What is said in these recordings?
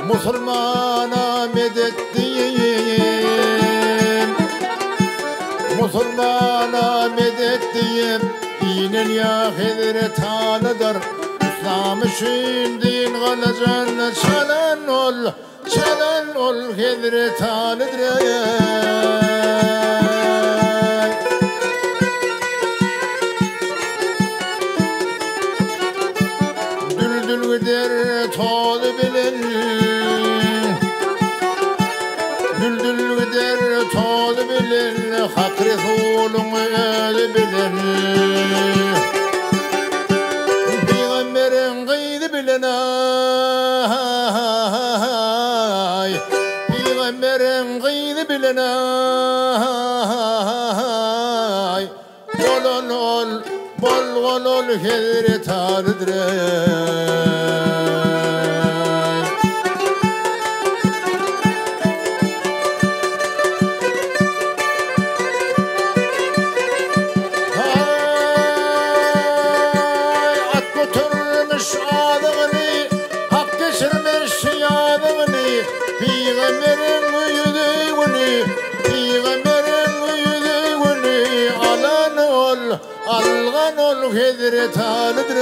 Musulmana medet diyeyim, Musulmana medet diyeyim. İnen ya Hidret Tanıdır, İslam için din kalacan. Çalan ol Hidret Tanıdır. Düldül gider tol bilen, Düldül gider tol bilen, Hak Resul'un öyle bilen. Peygamberin gıydı bilen ay, Peygamberin gıydı bilen ay. Bol ol Hidret Tanıdır. Algan ol Hidret Tanıdır.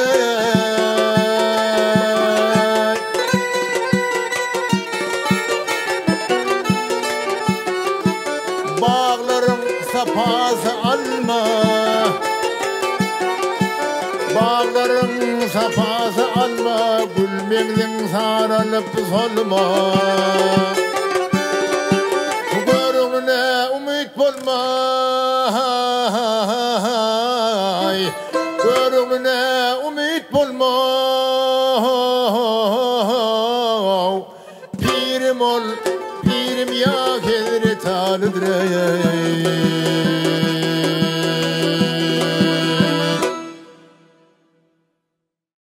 Bağların sapası alma, bağların sapası alma, gülmekten sarılıp solma. Görününe umut bulma, görününe umut bulma. Pirim ol, pirim ya Hidret Tanıdır.